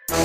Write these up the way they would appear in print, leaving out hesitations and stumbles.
Като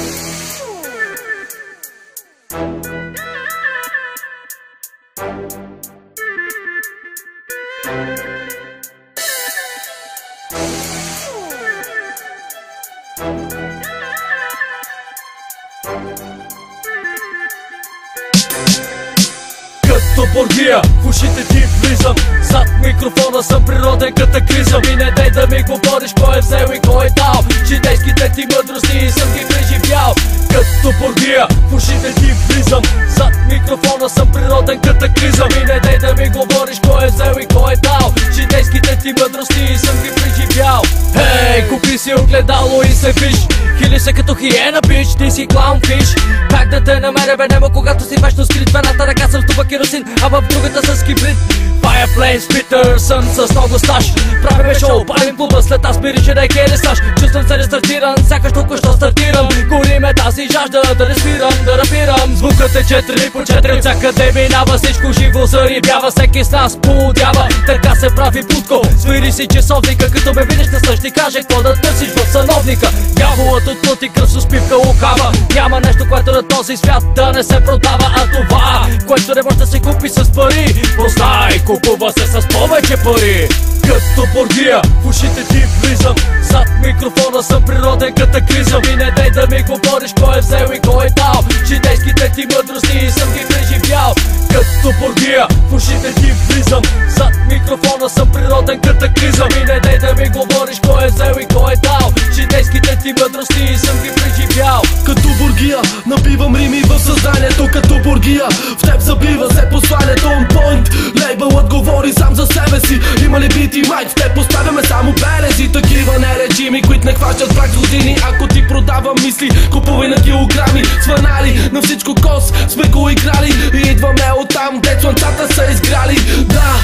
бургия, в ушите ти влизам. Зад микрофона съм природен катаклизъм. И не дай да ми говориш кой е взел и кой е дал. Житейските ти мъдрости и съм ги преживял. Като бургия, в ушите ти влизам. Зад микрофона съм природен катаклизъм. И не дай да ми говориш кой е взел и кой е дал. Житейските ти мъдрости и съм ги преживял. Хей, купи си огледало и се виж. Хили се като хиена, бич, ти си клаунфиш. Как да те намеря, бе, нема, когато си вечно скрит. В едната ръка съм ступа керосин, а в другата с кибрид. Fireflames Питърсън с много стаж. Правиме шоу, палим клуба, след аз мириче да е келесаш. Чувствам се рестартиран, сякаш току-що стартирам. Гори ме тази жажда да не спирам, да рапирам. Звукът е 4 по 4, от всякъде минава. Всичко живо зарибява, всеки с нас поудява. Така се прави путко, свири си часовника. Като ме видиш насъж ти каже какво да търсиш в сановника. Дяволът от плът и кръв с успивка лукава. Няма нещо, което на този свят да не се продава. А това, което не може да се купи с пари, познай, купува се с повече пари. Като бургия, в ушите ти влизам. Зад микрофона съм природен катаклизъм. И не дай да ми говориш кой е взел и кой е дал. Житейските ти мъдрости и съм ги преживял. Като бургия, в ушите ти влизам. Зад микрофона съм природен катаклизъм. И не дай да ми говориш кой е взел и кой е дал. Житейските ти мъдрости и съм ги преживял. Като бургия, набивам рими в съзнанието. Като бургия, в теб забива се посланието. On point, лейбълът говори сам за себе си. Има ли бит и майк, в теб поставяме само белези. Такива неречими, които не хващат брак с години. Ако ти продавам мисли, купувай на килограми. Сванали, на всичко кос сме го играли. И идваме оттам, дет слънцата са изграли. Да,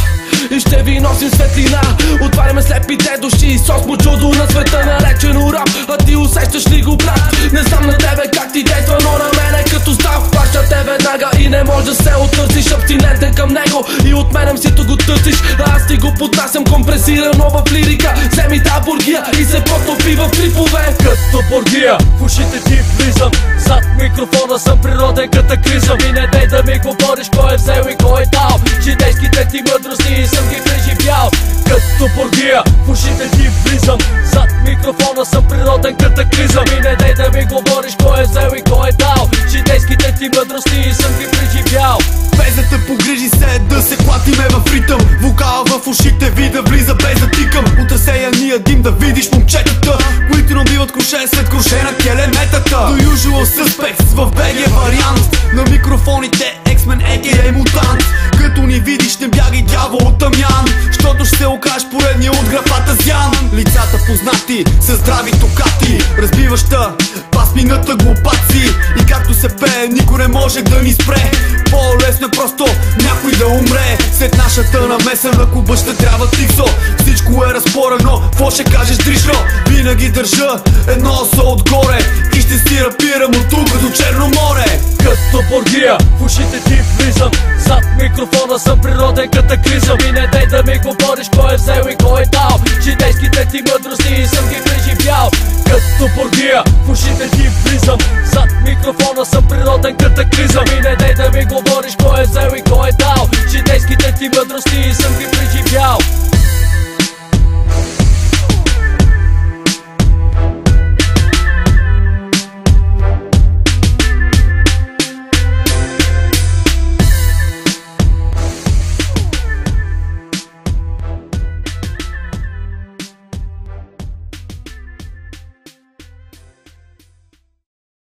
и ще ви носим светлина. Отваряме слепите души с осмо чудо на света, наречено рап. А ти усещаш ли го, брат? Не знам на тебе как ти действа, но на мене като став. Хваща те веднага и не може да се оттърсиш. Абстинентен към него и от мене сито го търсиш. А аз ти го поднасям компресирано в лирика. Вземи та бургия и се потопи в трипове. Като бургия, в ушите ти влизам. Зад микрофона съм природен катаклизъм. И не дай да ми говориш кой е взел и кой е дал. Житейските ти мъдрости и съм ги преживял. Като бургия, в ушите ти влизам. Зад микрофона съм природен катаклизъм. И не дай да ми говориш кой е взел и кой е дал. Житейските ти мъдрости и съм ги преживял. Без да те погрижи се да се клатиме в ритъм. Вокала в ушите ви да влиза без да тикам. От разсеяния дим да видиш момчетата, които набиват круше след круше на келеметата. The usual suspects в БГ вариант. На микрофоните X-Men, a.k.a. мутант. Като ни видиш не бягай дявол от тамян, защото ще се окажеш поредния от графата Зян. Лицата познати са здрави токати, разбиваща пасмината глупаци. И както се пее, никой не може да ни спре. По-лесно е просто някой да умре. След нашата намеса на клуба ще трябва тиксо. Всичко е разпорено, какво ще кажеш дришло? Винаги държа едно осо отгоре и ще си рапирам от тук до Черно море. Като бургия, в ушите ти влизам. Зад микрофона съм природен катаклизъм. И не дай да ми говориш кой е взел и кой е дал. Житейските ти мъдрости и съм ги преживял. Като бургия, в ушите ти влизам. Зад микрофона съм природен катаклизъм. И не дай да ми говориш кой е взел и кой е дал. Житейските ти мъдрости и съм ги преживял.